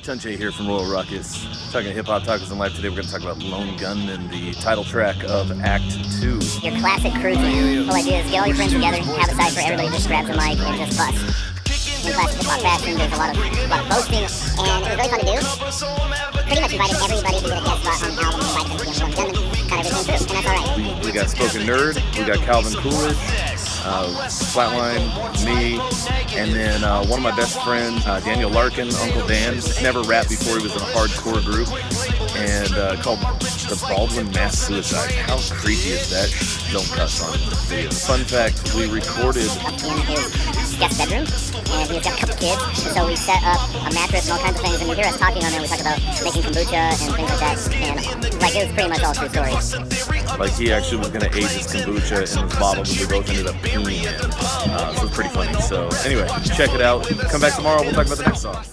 Tunjay here from Royal Ruckus. Talking Hip Hop Tacos in Life. Today we're going to talk about Lone Gunmen, the title track of Act 2. Your classic crew jam. The whole idea is get all your friends together, have a side for everybody, just grabs a mic and just bust. In classic hip hop fashion, there's a lot of boasting, and it was really fun to do. Pretty much invited everybody to get a guest spot on the album, invited them to be on Lone Gunmen, got everything through, and that's alright. We got Spoken Nerd, we got Calvin Coolidge, Flatline, me, and then one of my best friends, Daniel Larkin, Uncle Dan. Never rapped before, he was in a hardcore group, and called the Baldwin Mass Suicide. How creepy is that? Don't cuss on video. Fun fact, we recorded in his guest bedroom, and he's got a couple kids, and so we set up a mattress and all kinds of things, and you hear us talking on there, we talk about making kombucha and things like that, and like it was pretty much all true stories. Like he actually was going to age his kombucha in his bottle, but we both ended up peeing in. So it was pretty funny. So anyway, check it out. Come back tomorrow, we'll talk about the next song.